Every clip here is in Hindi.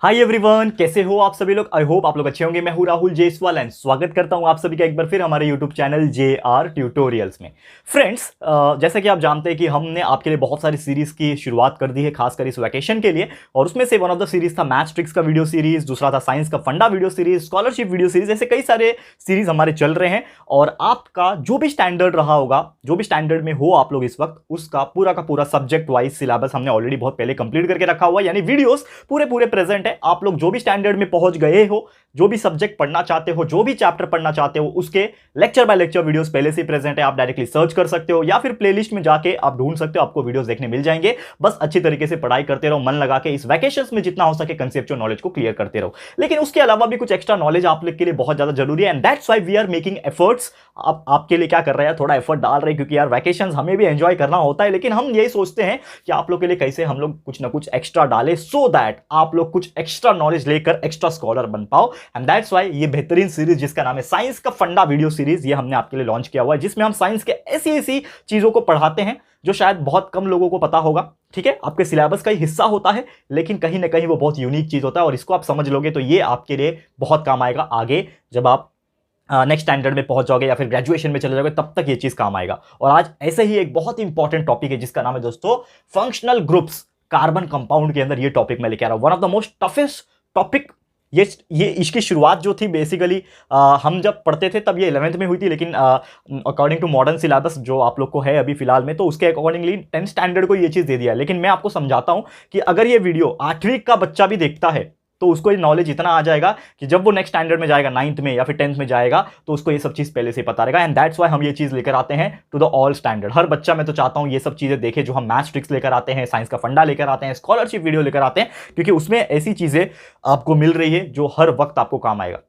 हाय एवरीवन, कैसे हो आप सभी लोग। आई होप आप लोग अच्छे होंगे। मैं हूं राहुल जेसवाल एंड स्वागत करता हूं आप सभी का एक बार फिर हमारे यूट्यूब चैनल JR ट्यूटोरियल्स में। फ्रेंड्स, जैसे कि आप जानते हैं कि हमने आपके लिए बहुत सारी सीरीज की शुरुआत कर दी है, खासकर इस वैकेशन के लिए। और उसमें से वन ऑफ द सीरीज था मैथ्स ट्रिक्स का वीडियो सीरीज, दूसरा था साइंस का फंडा video series, scholarship video series, ऐसे कई सारे सीरीज हमारे चल रहे हैं। और आपका जो भी स्टैंडर्ड रहा होगा, जो भी स्टैंडर्ड में हो आप लोग इस वक्त, उसका पूरा का पूरा सब्जेक्ट वाइज सिलेबस हमने ऑलरेडी बहुत पहले कंप्लीट करके रखा हुआ है, यानी वीडियोस पूरे पूरे प्रेजेंट है। आप लोग जो भी स्टैंडर्ड में पहुंच गए हो, जो भी सब्जेक्ट पढ़ना चाहते हो, जो भी चैप्टर पढ़ना चाहते हो, उसके लेक्चर बाय लेक्चर वीडियोस पहले से प्रेजेंट है। आप डायरेक्टली सर्च कर सकते हो या फिर प्लेलिस्ट में जाके आप ढूंढ सकते हो, आपको वीडियोस देखने मिल जाएंगे। बस अच्छी तरीके से पढ़ाई करते रहो, मन लगा के इस वैकेशंस में जितना हो सके कंसेप्चुअल नॉलेज को क्लियर करते रहो। लेकिन उसके अलावा भी कुछ एक्स्ट्रा नॉलेज आप लोग के लिए बहुत ज्यादा जरूरी है, and that's why we are making efforts. आपके लिए क्या कर रहे हैं, थोड़ा एफर्ट डाल रहे हैं, क्योंकि यार वैकेशंस हमें भी एंजॉय करना होता है। लेकिन हम यही सोचते हैं कि आप लोग के लिए कैसे हम लोग कुछ ना कुछ एक्स्ट्रा डालें, सो दैट आप लोग कुछ एक्स्ट्रा नॉलेज लेकर एक्स्ट्रा स्कॉलर बन पाओ। एंड दैट्स व्हाई ये बेहतरीन सीरीज जिसका नाम है साइंस का फंडा वीडियो सीरीज, ये हमने आपके लिए लॉन्च किया हुआ है, जिसमें हम साइंस के ऐसी ऐसी चीजों को पढ़ाते हैं जो शायद बहुत कम लोगों को पता होगा। ठीक है, आपके सिलेबस का ही हिस्सा होता है, लेकिन कहीं ना कहीं वो बहुत यूनिक चीज होता है। और इसको आप समझ लोगे तो ये आपके लिए बहुत काम आएगा आगे, जब आप नेक्स्ट स्टैंडर्ड में पहुंच जाओगे या फिर ग्रेजुएशन में चले जाओगे, तब तक ये चीज काम आएगा। और आज ऐसे ही एक बहुत इंपॉर्टेंट टॉपिक है जिसका नाम है दोस्तों फंक्शनल ग्रुप्स। कार्बन कंपाउंड के अंदर ये टॉपिक मैं लेके आ रहा हूं, one of the most toughest topic. ये इसकी शुरुआत जो थी बेसिकली हम जब पढ़ते थे तब ये 11th में हुई थी, लेकिन अकॉर्डिंग टू मॉडर्न सिलेबस जो आप लोग को है अभी फिलहाल में, तो उसके अकॉर्डिंगली 10th स्टैंडर्ड को ये चीज़ दे दिया है। लेकिन मैं आपको समझाता हूं कि अगर ये वीडियो 8वीं का बच्चा भी देखता है तो उसको ये नॉलेज इतना आ जाएगा कि जब वो नेक्स्ट स्टैंडर्ड में जाएगा, 9th में या फिर 10th में जाएगा, तो उसको ये सब चीज़ पहले से पता रहेगा। एंड दैट्स व्हाई हम ये चीज़ लेकर आते हैं टू द ऑल स्टैंडर्ड। हर बच्चा मैं तो चाहता हूँ ये सब चीज़ें देखे, जो हम मैथ्स ट्रिक्स लेकर आते हैं, साइंस का फंडा लेकर आते हैं, स्कॉलरशिप वीडियो लेकर आते हैं, क्योंकि उसमें ऐसी चीज़ें आपको मिल रही है जो हर वक्त आपको काम आएगा।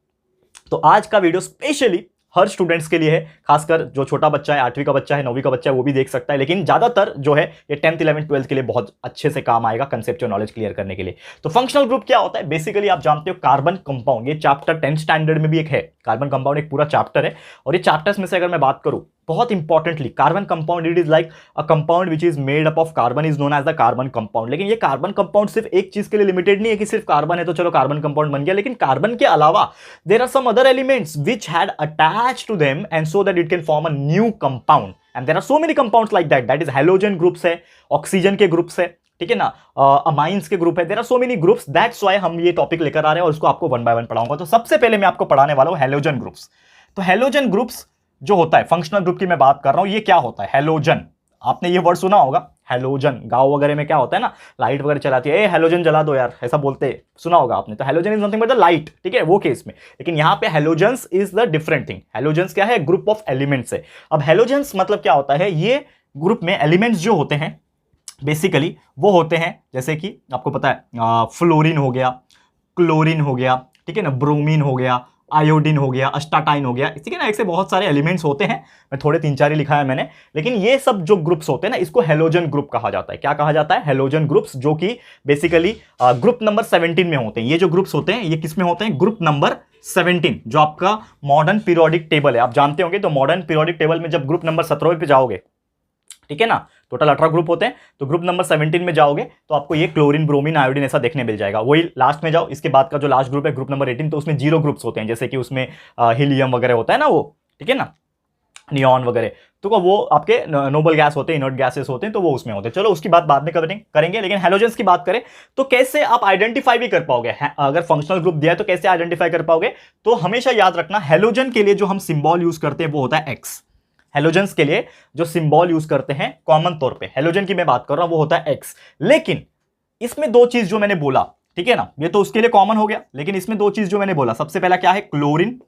तो आज का वीडियो स्पेशली हर स्टूडेंट्स के लिए है, खासकर जो छोटा बच्चा है, 8वीं का बच्चा है, 9वीं का बच्चा है, वो भी देख सकता है। लेकिन ज्यादातर जो है ये 10th 11th 12th के लिए बहुत अच्छे से काम आएगा कंसेप्चुअल नॉलेज क्लियर करने के लिए। तो फंक्शनल ग्रुप क्या होता है, बेसिकली आप जानते हो कार्बन कंपाउंड, ये चैप्टर 10th स्टैंडर्ड में भी एक है। कार्बन कंपाउंड एक पूरा चैप्टर है, और ये चैप्टर्स में से अगर मैं बात करूं, बहुत importantly carbon compound, it is like a compound which is made up of carbon, is known as the carbon compound. लेकिन ये कार्बन कंपाउंड सिर्फ एक चीज के लिए लिमिटेड नहीं है कि सिर्फ कार्बन है तो चलो कार्बन कंपाउंड बन गया। लेकिन कार्बन के अलावा there are some other elements which had attached to them and so that it can form a new compound. And there are so many compounds like that, that is halogen groups है, ऑक्सीजन के ग्रुप्स है, ठीक है ना, अमाइंस के ग्रुप है, there are so many groups. That's why हम ये टॉपिक लेकर आ रहे हैं और उसको आपको वन बाय वन पढ़ाऊंगा। तो सबसे पहले मैं आपको पढ़ाने वाला हूं हैलोजन ग्रुप्स। तो हैलोजन ग्रुप्स जो होता है, फंक्शनल ग्रुप की मैं बात कर रहा हूं, ये क्या होता है हैलोजन। आपने ये वर्ड सुना होगा हैलोजन, गांव वगैरह में क्या होता है ना, लाइट वगैरह चलाती है, ए हैलोजन जला दो यार, ऐसा बोलते हैं, सुना होगा आपने। तो halogen is nothing but the light, ठीक है, वो केस में। लेकिन यहां पे halogens is the different thing. Halogens क्या है, ग्रुप ऑफ एलिमेंट्स है। अब हैलोजन्स मतलब क्या होता है, ये ग्रुप में एलिमेंट्स जो होते हैं बेसिकली वो होते हैं, जैसे कि आपको पता है फ्लोरीन हो गया, क्लोरीन हो गया, ठीक है ना, ब्रोमीन हो गया, आयोडीन हो गया, अस्टाटाइन हो गया, इसी के ना ऐसे बहुत सारे एलिमेंट्स होते हैं। मैं थोड़े 3-4 ही लिखा है मैंने। लेकिन ये सब जो ग्रुप्स होते हैं ना, इसको हैलोजन ग्रुप कहा जाता है। क्या कहा जाता है, हैलोजन ग्रुप्स, जो कि बेसिकली ग्रुप नंबर 17 में होते हैं। ये जो ग्रुप्स होते हैं ये किस में होते हैं, ग्रुप नंबर 17, जो आपका मॉडर्न पीरियोडिक टेबल है। आप जानते होंगे, तो मॉडर्न पीरियोडिक टेबल में जब ग्रुप नंबर 17 पे जाओगे, ठीक है ना, टोटल 18 ग्रुप होते हैं, तो ग्रुप नंबर 17 में जाओगे तो आपको ये क्लोरीन, ब्रोमीन, आयोडीन ऐसा देखने मिल जाएगा। वही लास्ट में जाओ, इसके बाद का जो लास्ट ग्रुप है ग्रुप नंबर 18, तो उसमें 0 ग्रुप्स होते हैं, जैसे कि उसमें हीलियम वगैरह होता है ना, वो ठीक है ना, नियॉन वगैरह, तो वो आपके नोबल गैस होते हैं, इनर्ट गैसेस होते हैं, तो वो उसमें होते हैं। चलो उसकी बात बाद में करेंगे। लेकिन हैलोजन्स की बात करें तो कैसे आप आइडेंटिफाई भी कर पाओगे, अगर फंक्शनल ग्रुप दिया है तो कैसे आइडेंटिफाई कर पाओगे। तो हमेशा याद रखना, हैलोजन के लिए जो हम सिंबल यूज करते हैं वो होता है एक्स। हैलोजन्स के लिए जो सिंबल यूज करते हैं कॉमन तौर पे, हैलोजन की मैं बात कर रहा हूं, वो होता है एक्स। लेकिन इसमें दो चीज जो मैंने बोला, ठीक है ना, ये तो उसके लिए कॉमन हो गया। लेकिन इसमें दो चीज जो मैंने बोला, सबसे पहला क्या है, क्लोरीन,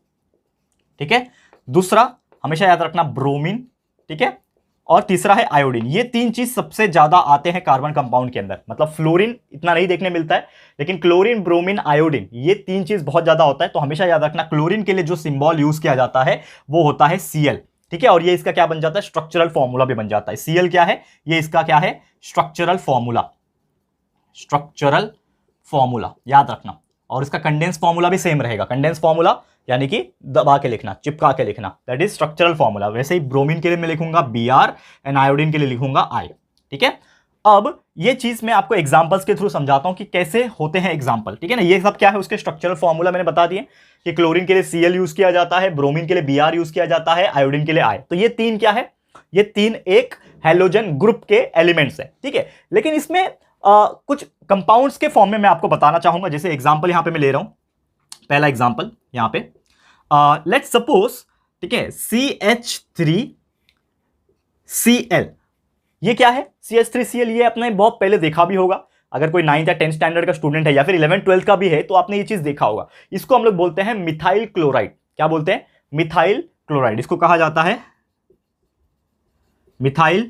ठीक है, दूसरा हमेशा याद रखना ब्रोमीन, ठीक है, और तीसरा है आयोडीन। ये तीन चीज सबसे ज्यादा आते हैं कार्बन कंपाउंड के अंदर। मतलब फ्लोरीन इतना नहीं देखने मिलता है, लेकिन क्लोरीन, ब्रोमीन, आयोडीन, ये तीन चीज बहुत ज्यादा होता है। तो हमेशा याद रखना, क्लोरीन के लिए जो सिंबल यूज किया जाता है वो होता है Cl, ठीक है, और ये इसका क्या बन जाता है, स्ट्रक्चरल फॉर्मूला भी बन जाता है। Cl क्या है, ये इसका क्या है, स्ट्रक्चरल फॉर्मूला, स्ट्रक्चरल फॉर्मूला याद रखना। और इसका कंडेंस फॉर्मूला भी सेम रहेगा। कंडेंस फॉर्मूला यानी कि दबा के लिखना, चिपका के लिखना, दैट इज स्ट्रक्चरल फॉर्मूला। वैसे ही ब्रोमीन के लिए मैं लिखूंगा Br एंड आयोडीन के लिए लिखूंगा I, ठीक है। अब ये चीज मैं आपको एग्जांपल्स के थ्रू समझाता हूं कि कैसे होते हैं एग्जांपल, ठीक है ना। ये सब क्या है, उसके स्ट्रक्चरल फॉर्मूला मैंने बता दिए कि क्लोरीन के लिए Cl यूज किया जाता है, ब्रोमीन के लिए Br यूज किया जाता है, आयोडीन के लिए I। तो ये तीन क्या है, ये तीन एक हैलोजन ग्रुप के एलिमेंट्स हैं, ठीक है। लेकिन इसमें कुछ कंपाउंड्स के फॉर्म में मैं आपको बताना चाहूंगा। जैसे एग्जांपल यहां पे मैं ले रहा हूं, पहला एग्जांपल यहां पे लेट्स सपोज, ठीक है, CH3Cl। ये क्या है CH3Cl? ये आपने बहुत पहले देखा भी होगा, अगर कोई 9th या 10th स्टैंडर्ड का स्टूडेंट है या फिर 11th 12th का भी है तो आपने ये चीज देखा होगा। इसको हम लोग बोलते हैं मिथाइल क्लोराइड। क्या बोलते हैं? मिथाइल क्लोराइड, इसको कहा जाता है मिथाइल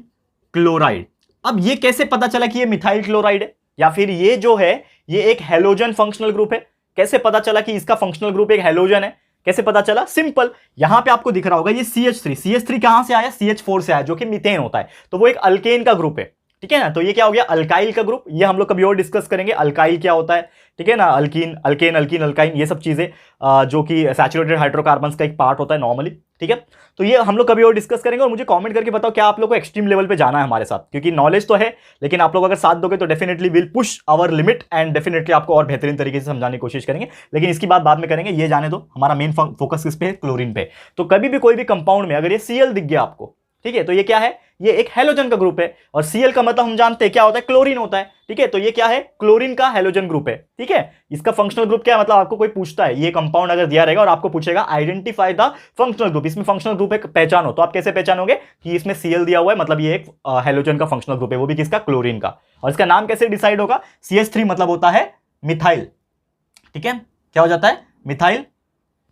क्लोराइड। अब ये कैसे पता चला कि ये मिथाइल क्लोराइड है, या फिर ये जो है ये एक हैलोजन फंक्शनल ग्रुप है? कैसे पता चला कि इसका फंक्शनल ग्रुप एक हैलोजन है? कैसे पता चला? सिंपल, यहां पे आपको दिख रहा होगा ये CH3 कहां से आया? CH4 से आया, जो कि मीथेन होता है। तो वो एक अल्केन का ग्रुप है, ठीक है ना। तो ये क्या हो गया? अल्काइल का ग्रुप। ये हम लोग कभी और डिस्कस करेंगे अल्काइल क्या होता है, ठीक है ना। अल्कीन, अल्केन, अल्कीन, अल्काइन, ये सब चीजें जो कि सैचुरेटेड हाइड्रोकार्बन्स का एक पार्ट होता है नॉर्मली, ठीक है। तो ये हम लोग कभी और डिस्कस करेंगे। और मुझे कमेंट करके बताओ क्या आप लोग को एक्सट्रीम लेवल पे जाना है हमारे साथ, क्योंकि नॉलेज तो है, लेकिन आप लोग अगर साथ दोगे तो definitely will push our limit and definitely आपको और बेहतरीन तरीके से समझाने की कोशिश करेंगे। लेकिन इसकी बात बाद में करेंगे, ये जाने दो। हमारा मेन फोकस किस पे है? क्लोरीन पे। तो कभी भी कोई भी कंपाउंड में अगर ये Cl दिख गया आपको, ठीक है, तो ये क्या है? ये एक हैलोजन का ग्रुप है। और Cl का मतलब हम जानते हैं क्या होता है? क्लोरीन होता है, ठीक है। तो ये क्या है? क्लोरीन का हैलोजन ग्रुप है, ठीक है। इसका फंक्शनल ग्रुप क्या है? मतलब आपको कोई पूछता है, ये कंपाउंड अगर दिया रहेगा और आपको पूछेगा आइडेंटिफाई द फंक्शनल ग्रुप, इसमें फंक्शनल ग्रुप एक पहचानो, तो आप कैसे पहचानोगे कि इसमें Cl दिया हुआ है, मतलब ये एक हैलोजन का फंक्शनल ग्रुप है, वो भी किसका? क्लोरीन का। और इसका नाम कैसे डिसाइड होगा? CH3 मतलब होता है मिथाइल, ठीक है। क्या हो जाता है? मिथाइल,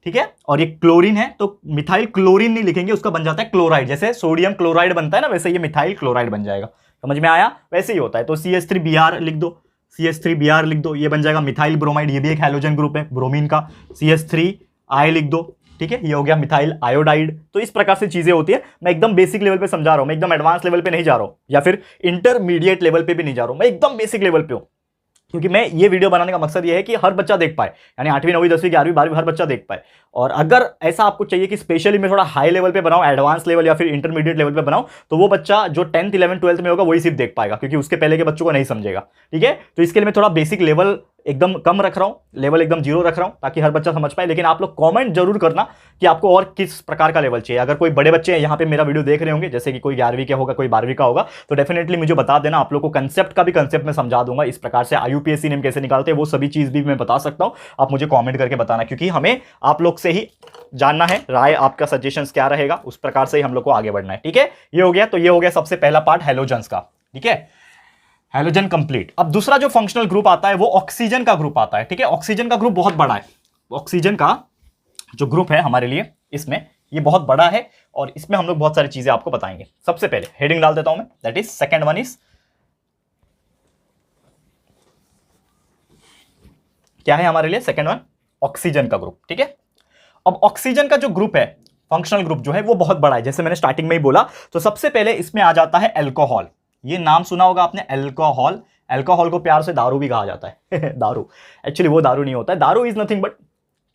ठीक है। और ये क्लोरीन है तो मिथाइल क्लोरीन नहीं लिखेंगे, उसका बन जाता है क्लोराइड। जैसे सोडियम क्लोराइड बनता है ना, वैसे ये मिथाइल क्लोराइड बन जाएगा। समझ में आया? वैसे ही होता है। तो CH3Br लिख दो, CH3Br लिख दो, ये बन जाएगा मिथाइल ब्रोमाइड। ये भी एक हैलोजन ग्रुप है ब्रोमीन का। CH3I लिख दो, ठीक है, ये हो गया मिथाइल आयोडाइड। तो इस प्रकार से चीजें होती है। मैं एकदम बेसिक लेवल पे समझा रहा हूं, मैं एकदम एडवांस लेवल पे नहीं जा रहा हूं, या फिर इंटरमीडिएट लेवल पे भी नहीं जा रहा हूं, मैं एकदम बेसिक लेवल पे हूं। क्योंकि मैं ये वीडियो बनाने का मकसद ये है कि हर बच्चा देख पाए, यानी 8वीं 9वीं 10वीं 11वीं 12वीं हर बच्चा देख पाए। और अगर ऐसा आपको चाहिए कि स्पेशली मैं थोड़ा हाई लेवल पे बनाऊं, एडवांस लेवल या फिर इंटरमीडिएट लेवल पे बनाऊं, तो वो बच्चा जो 10th 11th 12th में होगा वही सिर्फ देख पाएगा, क्योंकि उसके पहले के बच्चों को नहीं समझेगा, ठीक है। तो इसके लिए मैं थोड़ा बेसिक लेवल एकदम कम रख रहा हूं, लेवल एकदम 0 रख रहा हूं, ताकि हर बच्चा समझ पाए। लेकिन आप लोग कमेंट जरूर करना कि आपको और किस प्रकार का लेवल चाहिए। अगर कोई बड़े बच्चे यहाँ पे मेरा वीडियो देख रहे होंगे, जैसे कि कोई 11वीं का होगा, कोई 12वीं का होगा, तो डेफिनेटली मुझे बता देना। आप लोग को कंसेप्ट का भी कंसेप्ट में समझा दूंगा, इस प्रकार से IUPAC नेम कैसे निकालते हैं वो सभी चीज भी मैं बता सकता हूं। आप मुझे कॉमेंट करके बताना, क्योंकि हमें आप लोग से ही जानना है, राय आपका सजेशन क्या रहेगा, उस प्रकार से ही हम लोग को आगे बढ़ना है, ठीक है। ये हो गया। तो ये हो गया सबसे पहला पार्ट हैलोजन्स का, ठीक है, हैलोजन कंप्लीट। अब दूसरा जो फंक्शनल ग्रुप आता है वो ऑक्सीजन का ग्रुप आता है, ठीक है। ऑक्सीजन का ग्रुप बहुत बड़ा है। ऑक्सीजन का जो ग्रुप है हमारे लिए, इसमें ये बहुत बड़ा है और इसमें हम लोग बहुत सारी चीजें आपको बताएंगे। सबसे पहले हेडिंग डाल देता हूं मैं, that is second one is, क्या है हमारे लिए? सेकंड वन ऑक्सीजन का ग्रुप, ठीक है। अब ऑक्सीजन का जो ग्रुप है, फंक्शनल ग्रुप जो है वो बहुत बड़ा है, जैसे मैंने स्टार्टिंग में ही बोला। तो सबसे पहले इसमें आ जाता है अल्कोहल। ये नाम सुना होगा आपने, अल्कोहल। अल्कोहल को प्यार से दारू भी कहा जाता है दारू, एक्चुअली वो दारू नहीं होता है। दारू इज नथिंग बट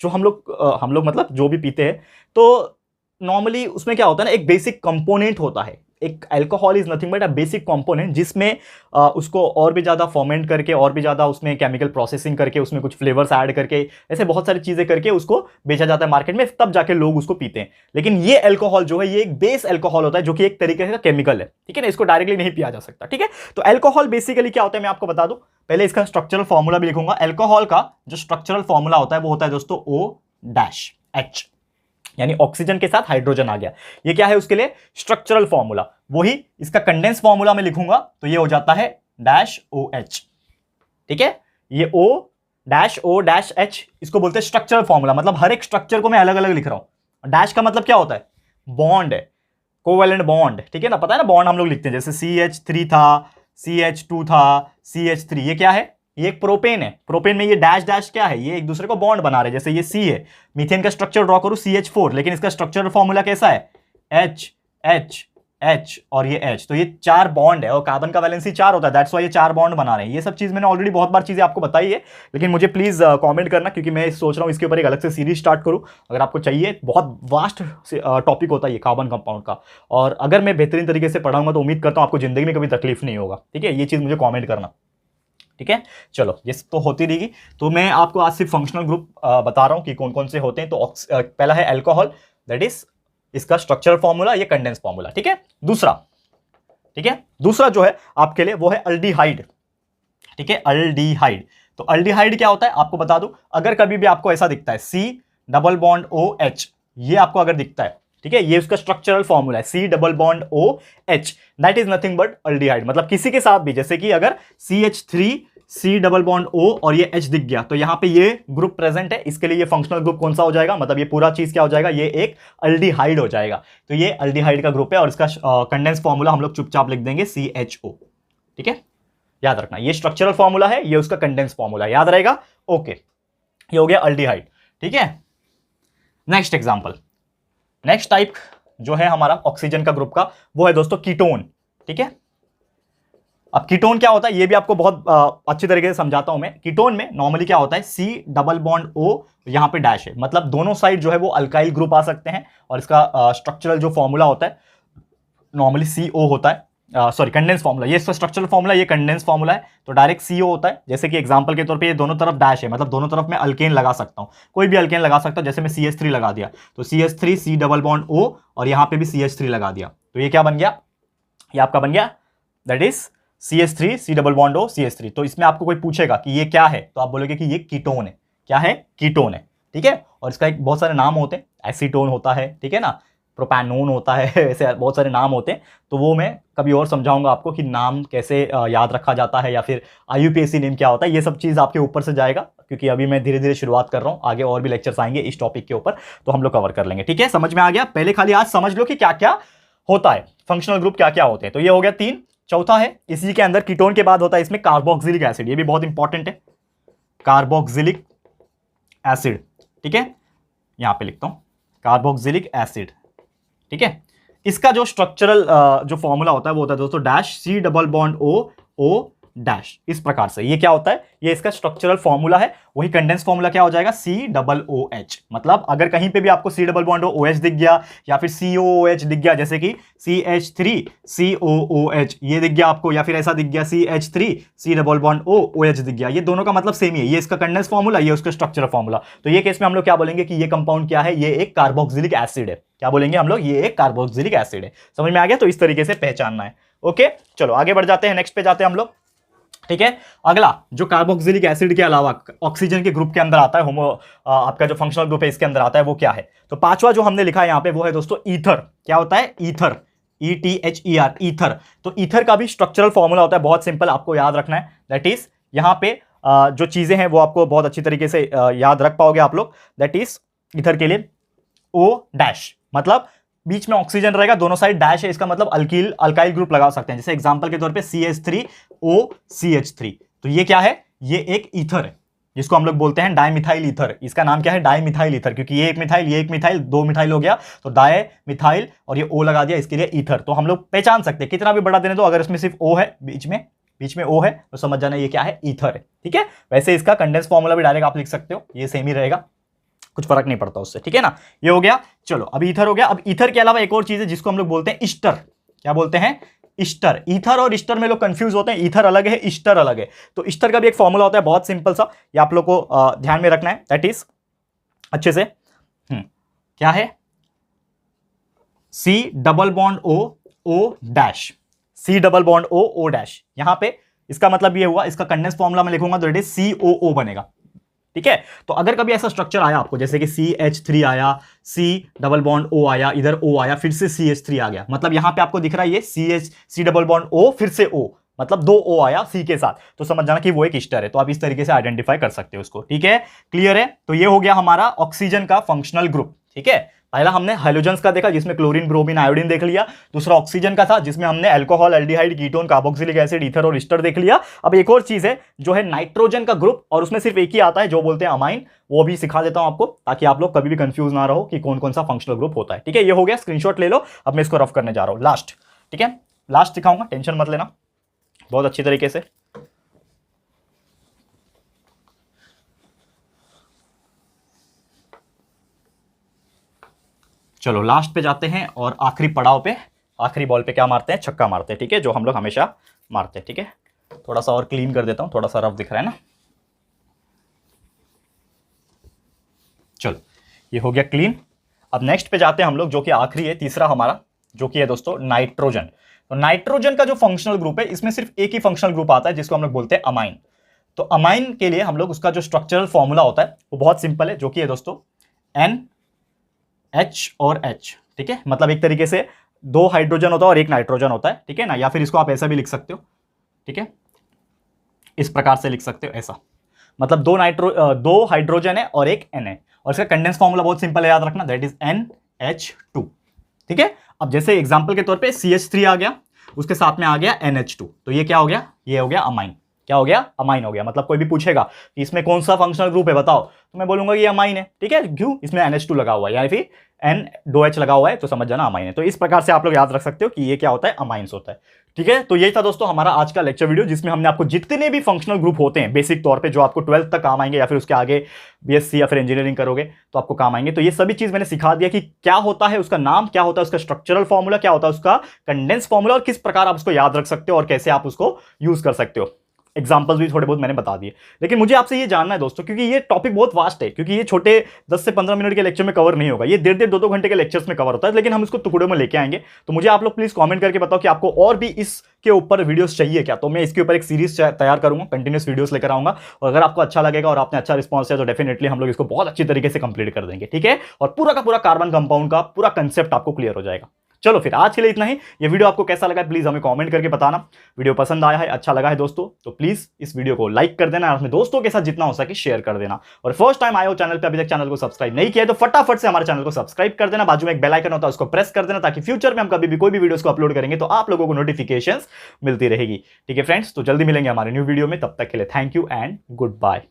जो हम लोग मतलब जो भी पीते हैं, तो नॉर्मली उसमें क्या होता है ना, एक बेसिक कंपोनेंट होता है। एक alcohol is nothing but a basic component, जिसमें उसको और भी ज़्यादा फॉर्मेंट करके, और भी ज़्यादा उसमें केमिकल प्रोसेसिंग करके, उसमें कुछ फ्लेवर्स ऐड करके, ऐसे बहुत सारी चीज़ें करके उसको बेचा जाता है मार्केट में, तब जाके लोग उसको पीते हैं। लेकिन ये अल्कोहल जो है ये एक बेस अल्कोहल होता है, जो कि एक तरीके का केमिकल है, ठीक है ना। इसको डायरेक्टली नहीं पिया जा सकता, ठीक है। तो अल्कोहल बेसिकली क्या होता है मैं आपको बता दूं, पहले इसका स्ट्रक्चरल फॉर्मूला भी लिखूंगा। अल्कोहल का जो स्ट्रक्चरल फॉर्मूला होता है वो होता है दोस्तों OH, यानी ऑक्सीजन के साथ हाइड्रोजन आ गया। ये क्या है उसके लिए? Structural formula. वही इसका कंडेंस फॉर्मूला में लिखूंगा तो ये हो जाता है -OH, ठीक है। ये O-H, इसको बोलते हैं स्ट्रक्चरल फॉर्मूला। मतलब हर एक स्ट्रक्चर को मैं अलग अलग लिख रहा हूं। डैश का मतलब क्या होता है? बॉन्ड है, कोवेलेंट बॉन्ड, ठीक है ना। पता है ना बॉन्ड हम लोग लिखते हैं, जैसे CH3 था, CH2 था, CH3। ये क्या है? ये एक प्रोपेन है। प्रोपेन में ये डैश डैश क्या है? ये एक दूसरे को बॉन्ड बना रहे हैं। जैसे ये C है, मीथेन का स्ट्रक्चर ड्रॉ करूं CH4, लेकिन इसका स्ट्रक्चरल फॉर्मूला कैसा है? HH, H और ये H, तो ये 4 बॉन्ड है और कार्बन का वैलेंसी 4 होता है, दैट्स वाई ये 4 बॉन्ड बना रहे हैं। ये सब चीज मैंने ऑलरेडी बहुत बार चीजें आपको बताई है, लेकिन मुझे प्लीज कमेंट करना, क्योंकि मैं सोच रहा हूँ इसके ऊपर एक अलग से सीरीज स्टार्ट करूँ। अगर आपको चाहिए, बहुत वास्ट टॉपिक होता है ये कार्बन कंपाउंड का, और अगर मैं बेहतरीन तरीके से पढ़ाऊंगा तो उम्मीद करता हूँ आपको जिंदगी में कभी तकलीफ नहीं होगा। ठीक है, ये चीज मुझे कॉमेंट करना। ठीक है, चलो ये तो होती रहेगी। तो मैं आपको आज सिर्फ फंक्शनल ग्रुप बता रहा हूं कि कौन कौन से होते हैं। तो पहला है अल्कोहल, दैट इज इसका स्ट्रक्चरल फॉर्मूला, ये कंडेंस फॉर्मूला। ठीक है, दूसरा जो है आपके लिए वो है अल्डिहाइड। ठीक है, अल्डिहाइड। तो अल्डिहाइड क्या होता है आपको बता दूं, अगर कभी भी आपको ऐसा दिखता है C+OH, ये आपको अगर दिखता है, ठीक है, ये उसका स्ट्रक्चरल फॉर्मूला है C+OH, that is nothing but aldehyde. मतलब किसी के साथ भी, जैसे कि अगर CH3 C+O और ये H दिख गया, तो यहां पे ये ग्रुप प्रेजेंट है, इसके लिए ये फंक्शनल ग्रुप कौन सा हो जाएगा, मतलब ये पूरा चीज क्या हो जाएगा, ये एक अल्डिहाइड हो जाएगा। तो ये अल्डिहाइड का ग्रुप है और इसका कंडेंस फॉर्मूला हम लोग चुपचाप लिख देंगे CHO। ठीक है, याद रखना, ये स्ट्रक्चरल फॉर्मूला है, ये उसका कंडेंस फॉर्मूला, याद रहेगा। ओके, ये हो गया अल्डिहाइड। ठीक है, नेक्स्ट एग्जांपल, नेक्स्ट टाइप जो है हमारा ऑक्सीजन का ग्रुप का, वो है दोस्तों कीटोन। ठीक है, अब कीटोन क्या होता है ये भी आपको बहुत अच्छी तरीके से समझाता हूं मैं। कीटोन में नॉर्मली क्या होता है, C+O यहां पे डैश है, मतलब दोनों साइड जो है वो अल्काइल ग्रुप आ सकते हैं, और इसका स्ट्रक्चरल जो फॉर्मूला होता है नॉर्मली CO होता है, सॉरी कंडेंस फॉर्मूला, ये इसका स्ट्रक्चरल फॉर्मूला, ये कंडेंस फॉर्मूला है, तो डायरेक्ट CO होता है। जैसे कि एग्जांपल के तौर पे ये दोनों तरफ डैश है, मतलब दोनों तरफ मैं अल्केन लगा सकता हूं, कोई भी अल्केन लगा सकता हूं। जैसे मैं CH3 लगा दिया, तो CH3 C+O और यहां पे भी CH3 लगा दिया, तो ये क्या बन गया, ये आपका बन गया that is CH3 C+O CH3। तो इसमें आपको कोई पूछेगा कि ये क्या है, तो आप बोलोगे कि ये कीटोन है। क्या है, कीटोन है। ठीक है, और इसका एक बहुत सारे नाम होते हैं, एसीटोन होता है, ठीक है ना, प्रोपैनोन होता है, ऐसे बहुत सारे नाम होते हैं। तो वो मैं कभी और समझाऊंगा आपको कि नाम कैसे याद रखा जाता है, या फिर IUPAC नेम क्या होता है, ये सब चीज़ आपके ऊपर से जाएगा, क्योंकि अभी मैं धीरे धीरे शुरुआत कर रहा हूँ, आगे और भी लेक्चर्स आएंगे इस टॉपिक के ऊपर, तो हम लोग कवर कर लेंगे। ठीक है, समझ में आ गया। पहले खाली आज समझ लो कि क्या क्या होता है, फंक्शनल ग्रुप क्या क्या होते हैं। तो ये हो गया 3। चौथा है, इसी के अंदर कीटोन के बाद होता है इसमें कार्बोक्सिलिक एसिड, ये भी बहुत इंपॉर्टेंट है, कार्बोक्सिलिक एसिड। ठीक है, यहां पे लिखता हूं कार्बोक्सिलिक एसिड। ठीक है, इसका जो स्ट्रक्चरल जो फॉर्मूला होता है वो होता है दोस्तों डैश C+O डैश, इस प्रकार से। ये क्या होता है, ये इसका स्ट्रक्चरल फॉर्मूला है। वही कंडेंस फॉर्मूला क्या हो जाएगा, C+OH। मतलब अगर कहीं पे भी आपको C+OH दिख गया या फिर COOH दिख गया, जैसे कि CH3 COOH ये दिख गया आपको, या फिर ऐसा दिख गया CH3 C+OH दिख गया, ये दोनों का मतलब सेम ही है, ये इसका कंडेंस फॉर्मूला, ये उसका स्ट्रक्चरल फॉर्मूला। तो ये केस में हम लोग क्या बोलेंगे कि ये कंपाउंड क्या है, ये एक कार्बोक्सिलिक एसिड है। क्या बोलेंगे हम लोग, ये एक कार्बोक्सिलिक एसिड है। समझ में आ गया, तो इस तरीके से पहचानना है। ओके, चलो आगे बढ़ जाते हैं, नेक्स्ट पे जाते हैं हम लोग। ठीक है, अगला जो कार्बोक्सिलिक एसिड के अलावा ऑक्सीजन के ग्रुप के अंदर आता है, आपका जो फंक्शनल ग्रुप है इसके अंदर आता है, वो क्या है। तो पांचवा जो हमने लिखा है यहां पे वो है दोस्तों ईथर। क्या होता है, ईथर, ETHER, ईथर। तो ईथर का भी स्ट्रक्चरल फॉर्मूला होता है, बहुत सिंपल, आपको याद रखना है। दैट इज यहां पे जो चीजें हैं वो आपको बहुत अच्छी तरीके से याद रख पाओगे आप लोग। दैट इज ईथर के लिए O डैश, मतलब बीच में ऑक्सीजन रहेगा, दोनों साइड डैश है, इसका मतलब अल्काइल ग्रुप लगा सकते हैं। जैसे एग्जांपल के तौर पे CH3OCH3, तो ये क्या है, ये एक ईथर है, जिसको हम लोग बोलते हैं डाइमिथाइल ईथर। इसका नाम क्या है, डाइमिथाइल ईथर, क्योंकि ये एक मिथाइल, ये एक मिथाइल, 2 मिथाइल हो गया, तो डाई मिथाइल और ये O लगा दिया, इसके लिए ईथर। तो हम लोग पहचान सकते हैं, कितना भी बड़ा देने दो, अगर इसमें सिर्फ O है, बीच में O है, तो समझ जाना ये क्या है, ईथर है। ठीक है, वैसे इसका कंडेंस फॉर्मूला भी डायरेक्ट आप लिख सकते हो, ये सेम ही रहेगा, कुछ फर्क नहीं पड़ता उससे। ठीक है ना, ये हो गया। चलो अब ईथर हो गया। अब ईथर के अलावा एक और चीज है जिसको हम लोग बोलते हैं ईस्टर। क्या बोलते हैं, ईस्टर। ईथर और ईस्टर में लोग कंफ्यूज होते हैं, ईथर अलग है, ईस्टर अलग है। तो ईस्टर का भी एक फॉर्मूला होता है, बहुत सिंपल सा, ये आप लोग को ध्यान में रखना है। दैट इज अच्छे से क्या है, C+O डैश, C+O डैश। यहां पे इसका मतलब ये हुआ, इसका कंडेंस फॉर्मूला में लिखूंगा तो इट इज COO बनेगा। ठीक है, तो अगर कभी ऐसा स्ट्रक्चर आया आपको, जैसे कि CH3 आया, C+O आया, इधर O आया, फिर से CH3 आ गया, मतलब यहां पे आपको दिख रहा है ये C+O फिर से O, मतलब 2 O आया C के साथ, तो समझ जाना कि वो एक ईस्टर है। तो आप इस तरीके से आइडेंटिफाई कर सकते हो उसको। ठीक है, क्लियर है। तो ये हो गया हमारा ऑक्सीजन का फंक्शनल ग्रुप। ठीक है, पहला हमने हाइड्रोजन्स का देखा, जिसमें क्लोरीन, ब्रोमीन, आयोडीन देख लिया। दूसरा ऑक्सीजन का था, जिसमें हमने alcohol, aldehyde, ketone, carboxylic acid, ether और ईस्टर देख लिया। अब एक और चीज है जो है नाइट्रोजन का ग्रुप, और उसमें सिर्फ एक ही आता है जो बोलते हैं अमाइन, वो भी सिखा देता हूं आपको, ताकि आप लोग कभी भी कंफ्यूज ना रहो कि कौन कौन सा फंक्शनल ग्रुप होता है। ठीक है, ये हो गया, स्क्रीनशॉट ले लो। अब मैं इसको रफ करने जा रहा हूं। लास्ट ठीक है, लास्ट दिखाऊंगा, टेंशन मत लेना, बहुत अच्छी तरीके से। चलो लास्ट पे जाते हैं और आखिरी पड़ाव पे, आखिरी बॉल पे क्या मारते हैं, छक्का मारते हैं, ठीक है, जो हम लोग हमेशा मारते हैं। ठीक है, थोड़ा सा और क्लीन कर देता हूं, थोड़ा सा रफ दिख रहा है ना। चलो ये हो गया क्लीन। अब नेक्स्ट पे जाते हैं हम लोग, जो कि आखिरी है, तीसरा हमारा, जो कि है दोस्तों नाइट्रोजन। तो नाइट्रोजन का जो फंक्शनल ग्रुप है, इसमें सिर्फ एक ही फंक्शनल ग्रुप आता है जिसको हम लोग बोलते हैं अमाइन। तो अमाइन के लिए हम लोग उसका जो स्ट्रक्चरल फॉर्मूला होता है वो बहुत सिंपल है, जो कि है दोस्तों NH और H। ठीक है, मतलब एक तरीके से 2 हाइड्रोजन होता है और 1 नाइट्रोजन होता है, ठीक है ना, या फिर इसको आप ऐसा भी लिख सकते हो, ठीक है, इस प्रकार से लिख सकते हो ऐसा, मतलब 2 हाइड्रोजन है और 1 N है, और इसका कंडेंस फॉर्मूला बहुत सिंपल है, याद रखना, दैट इज NH2। ठीक है, अब जैसे एग्जांपल के तौर पे CH3 आ गया, उसके साथ में आ गया NH2, तो ये क्या हो गया, ये हो गया अमाइन। क्या हो गया, अमाइन हो गया। मतलब कोई भी पूछेगा कि इसमें कौन सा फंक्शनल ग्रुप है बताओ, तो मैं बोलूंगा ये अमाइन है। ठीक है, क्यों, इसमें NH2 लगा हुआ है, या फिर N2H लगा हुआ है, तो समझ जाना अमाइन है। तो इस प्रकार से आप लोग याद रख सकते हो कि ये क्या होता है, अमाइंस होता है। ठीक है, तो यही था दोस्तों हमारा आज का लेक्चर वीडियो, जिसमें हमने आपको जितने भी फंक्शनल ग्रुप होते हैं बेसिक तौर पे, जो आपको 12th तक काम आएंगे, या फिर उसके आगे BSc या फिर इंजीनियरिंग करोगे तो आपको काम आएंगे, तो ये सभी चीज मैंने सिखा दिया कि क्या होता है, उसका नाम क्या होता है, उसका स्ट्रक्चरल फॉर्मूला क्या होता है, उसका कंडेंस फॉर्मूला, और किस प्रकार आप उसको याद रख सकते हो और कैसे आप उसको यूज कर सकते हो। एग्जाम्पल्स भी थोड़े बहुत मैंने बता दिए। लेकिन मुझे आपसे ये जानना है दोस्तों, क्योंकि ये टॉपिक बहुत वास्ट है, क्योंकि ये छोटे 10 से 15 मिनट के लेक्चर में कवर नहीं होगा, ये 1.5 2 घंटे के लेक्चर्स में कवर होता है, लेकिन हम इसको टुकड़ों में लेके आएंगे। तो मुझे आप लोग प्लीज कमेंट करके बताओ कि आपको और भी इसके ऊपर वीडियोस चाहिए क्या, तो मैं इसके ऊपर एक सीरीज तैयार करूंगा, कंटिन्यूस वीडियोस लेकर आऊंगा, और अगर आपको अच्छा लगेगा और आपने अच्छा रिस्पॉन्स दिया तो डेफिनेटली हम लोग इसको बहुत अच्छी तरीके से कंप्लीट कर देंगे। ठीक है, और पूरा का पूरा कार्बन कंपाउंड का पूरा कंसेप्ट आपको क्लियर हो जाएगा। चलो फिर आज के लिए इतना ही। ये वीडियो आपको कैसा लगा प्लीज हमें कमेंट करके बताना। वीडियो पसंद आया है, अच्छा लगा है दोस्तों, तो प्लीज इस वीडियो को लाइक कर देना और अपने दोस्तों के साथ जितना हो सके शेयर कर देना। और फर्स्ट टाइम आए हो चैनल पे, अभी तक चैनल को सब्सक्राइब नहीं किया है तो फटाफट से हमारे चैनल को सब्सक्राइब कर देना। बाजू में एक बेल आइकन होता है, उसको प्रेस कर देना, ताकि फ्यूचर में हम कभी भी कोई भी वीडियोस को अपलोड करेंगे तो आप लोगों को नोटिफिकेशंस मिलती रहेगी। ठीक है फ्रेंड्स, तो जल्दी मिलेंगे हमारे न्यू वीडियो में, तब तक के लिए thank you and good bye.